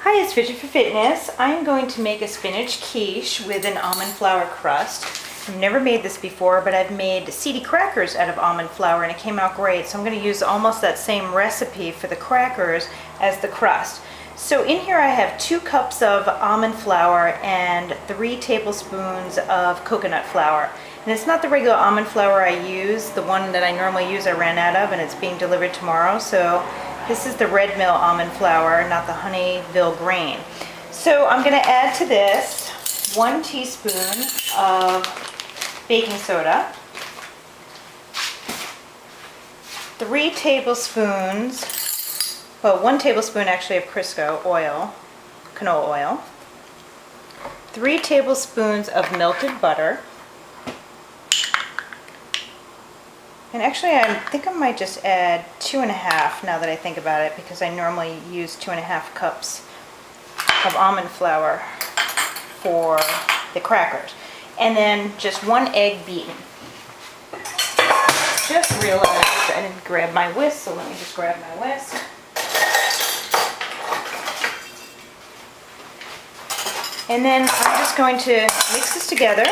Hi, it's Fidget for Fitness. I'm going to make a spinach quiche with an almond flour crust. I've never made this before, but I've made seedy crackers out of almond flour and it came out great. So I'm going to use almost that same recipe for the crackers as the crust. So in here I have 2 cups of almond flour and 3 tablespoons of coconut flour. And it's not the regular almond flour I use. The one that I normally use I ran out of and it's being delivered tomorrow. So this is the red mill almond flour, not the Honeyville grain. So I'm going to add to this 1 teaspoon of baking soda, 3 tablespoons, well, 1 tablespoon actually of Crisco oil, canola oil, 3 tablespoons of melted butter, and actually I think I might just add 2.5 now that I think about it, because I normally use 2.5 cups of almond flour for the crackers. And then just 1 egg beaten. Just realized I didn't grab my whisk, so let me just grab my whisk. And then I'm just going to mix this together.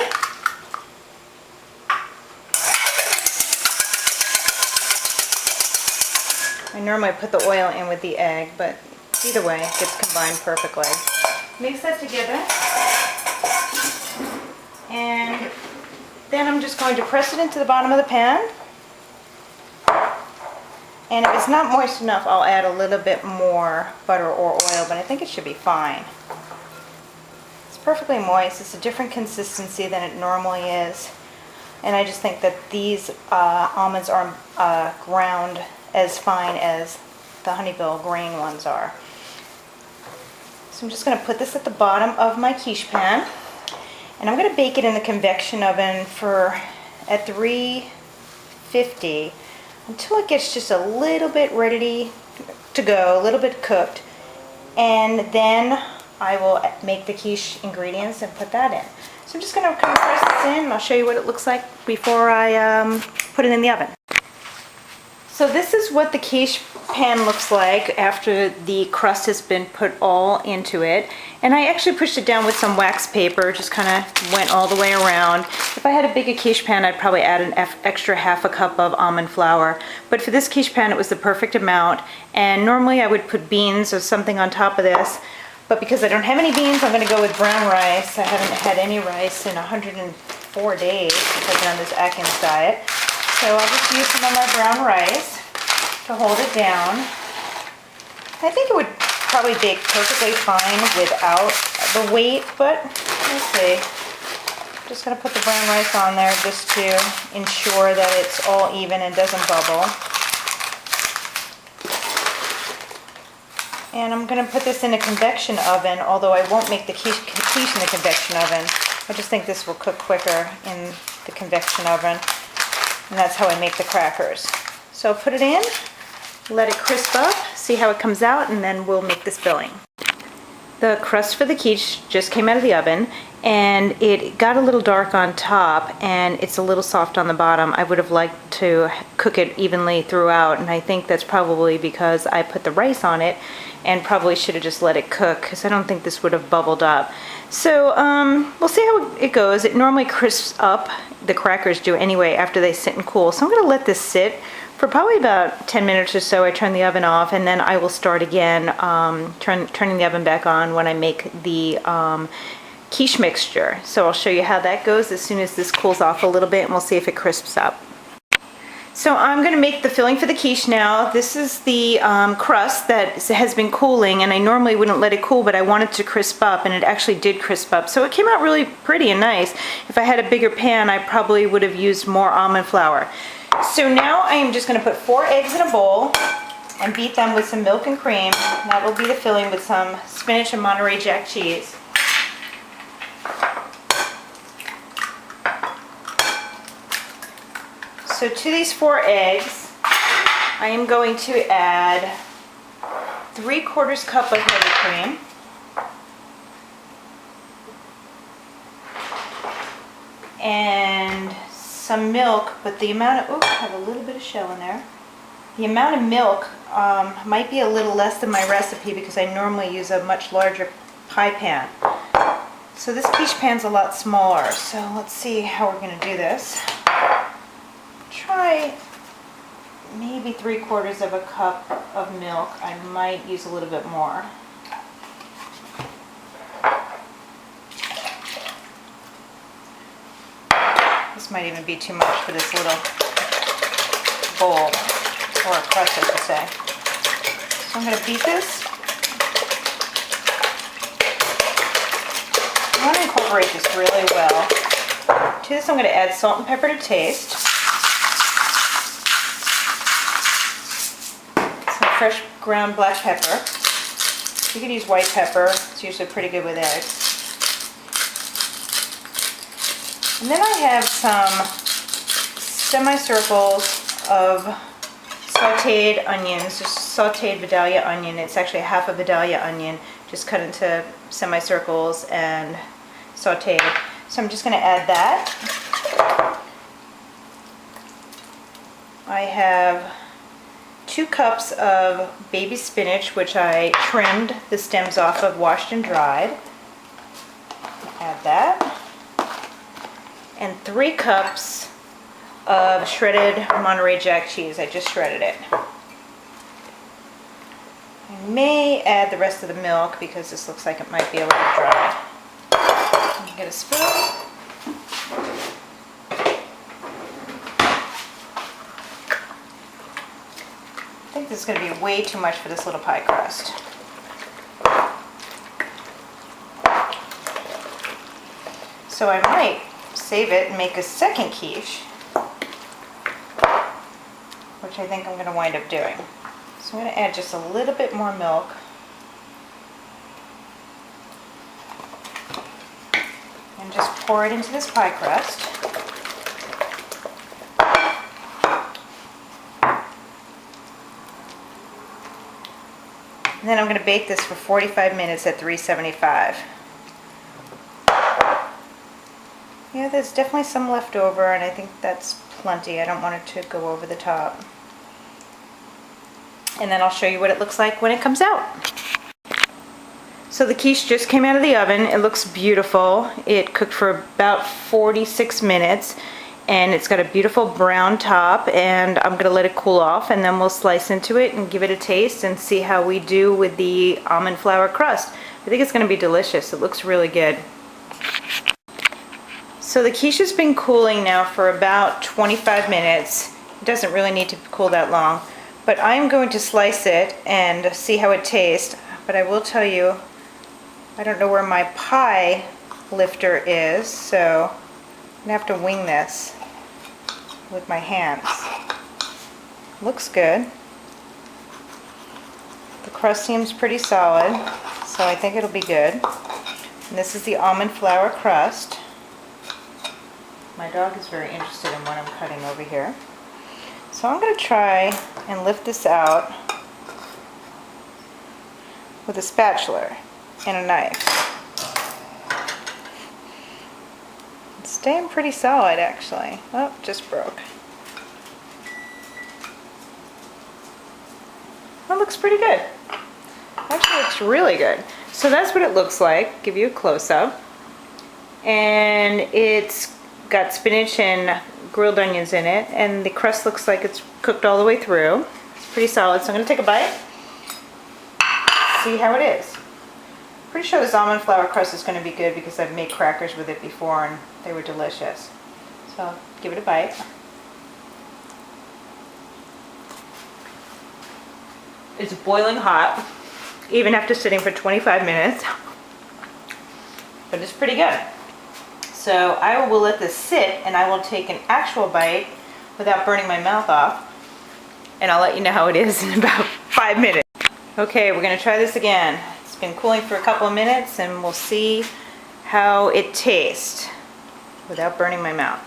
I normally put the oil in with the egg, but either way, it gets combined perfectly. Mix that together. And then I'm just going to press it into the bottom of the pan. And if it's not moist enough, I'll add a little bit more butter or oil, but I think it should be fine. It's perfectly moist. It's a different consistency than it normally is. And I just think that these almonds are ground as fine as the Honeyville grain ones are. So I'm just going to put this at the bottom of my quiche pan. And I'm going to bake it in the convection oven at 350 until it gets just a little bit ready to go, a little bit cooked. And then I will make the quiche ingredients and put that in. So I'm just going to kind of press this in and I'll show you what it looks like before I put it in the oven. So this is what the quiche pan looks like after the crust has been put all into it. And I actually pushed it down with some wax paper, just kind of went all the way around. If I had a bigger quiche pan, I'd probably add an extra ½ cup of almond flour. But for this quiche pan, it was the perfect amount. And normally I would put beans or something on top of this. But because I don't have any beans, I'm going to go with brown rice. I haven't had any rice in 104 days since I've been on this Atkins diet. So I'll just use some of my brown rice to hold it down. I think it would probably bake perfectly fine without the weight, but we'll see. Just going to put the brown rice on there just to ensure that it's all even and doesn't bubble. And I'm going to put this in a convection oven, although I won't make the quiche in the convection oven. I just think this will cook quicker in the convection oven. And that's how I make the crackers. So I'll put it in, let it crisp up, see how it comes out, and then we'll make this filling. The crust for the quiche just came out of the oven, and it got a little dark on top, and it's a little soft on the bottom. I would have liked to cook it evenly throughout, and I think that's probably because I put the rice on it, and probably should have just let it cook, because I don't think this would have bubbled up. So we'll see how it goes. It normally crisps up, the crackers do anyway, after they sit and cool. So I'm going to let this sit for probably about 10 minutes or so. I turn the oven off, and then I will start again, turning the oven back on when I make the quiche mixture. So I'll show you how that goes as soon as this cools off a little bit, and we'll see if it crisps up. So I'm going to make the filling for the quiche now. This is the crust that has been cooling, and I normally wouldn't let it cool, but I wanted to crisp up, and it actually did crisp up. So it came out really pretty and nice. If I had a bigger pan, I probably would have used more almond flour. So now I am just going to put 4 eggs in a bowl and beat them with some milk and cream. And that will be the filling with some spinach and Monterey Jack cheese. So to these 4 eggs, I am going to add 3/4 cup of heavy cream, and some milk, but the amount of, I have a little bit of shell in there. The amount of milk might be a little less than my recipe because I normally use a much larger pie pan. So this quiche pan's a lot smaller, so let's see how we're going to do this. Try maybe 3/4 of a cup of milk. I might use a little bit more. This might even be too much for this little bowl, or a crust I should say. So I'm going to beat this. I want to incorporate this really well. To this I'm going to add salt and pepper to taste. Some fresh ground black pepper. You can use white pepper. It's usually pretty good with eggs. And then I have some semicircles of sauteed onions, just sauteed Vidalia onion. It's actually half a Vidalia onion, just cut into semicircles and sauteed. So I'm just going to add that. I have 2 cups of baby spinach, which I trimmed the stems off of, washed and dried. Add that. And 3 cups of shredded Monterey Jack cheese. I just shredded it. I may add the rest of the milk because this looks like it might be a little dry. Get a spoon. I think this is going to be way too much for this little pie crust. So I might save it and make a second quiche, which I think I'm going to wind up doing. So I'm going to add just a little bit more milk. And just pour it into this pie crust. And then I'm going to bake this for 45 minutes at 375. Yeah, there's definitely some left over, and I think that's plenty. I don't want it to go over the top. And then I'll show you what it looks like when it comes out. So the quiche just came out of the oven. It looks beautiful. It cooked for about 46 minutes, and it's got a beautiful brown top, and I'm going to let it cool off, and then we'll slice into it and give it a taste and see how we do with the almond flour crust. I think it's going to be delicious. It looks really good. So the quiche has been cooling now for about 25 minutes. It doesn't really need to cool that long. But I'm going to slice it and see how it tastes. But I will tell you, I don't know where my pie lifter is, so I'm going to have to wing this with my hands. Looks good. The crust seems pretty solid, so I think it'll be good. And this is the almond flour crust. My dog is very interested in what I'm cutting over here. So I'm going to try and lift this out with a spatula and a knife. It's staying pretty solid actually. Oh, just broke. That looks pretty good. Actually, looks really good. So that's what it looks like. Give you a close-up. And it's got spinach and grilled onions in it, and the crust looks like it's cooked all the way through. It's pretty solid, so I'm going to take a bite, see how it is. Pretty sure this almond flour crust is going to be good because I've made crackers with it before and they were delicious. So I'll give it a bite. It's boiling hot, even after sitting for 25 minutes, but it's pretty good. So I will let this sit, and I will take an actual bite without burning my mouth off, and I'll let you know how it is in about 5 minutes. Okay, we're going to try this again. It's been cooling for a couple of minutes, and we'll see how it tastes without burning my mouth.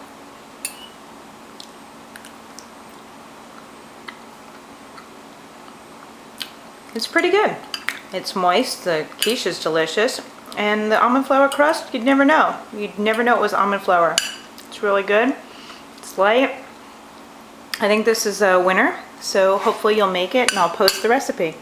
It's pretty good. It's moist, the quiche is delicious, and the almond flour crust, you'd never know. You'd never know it was almond flour. It's really good. It's light. I think this is a winner. So hopefully you'll make it and I'll post the recipe.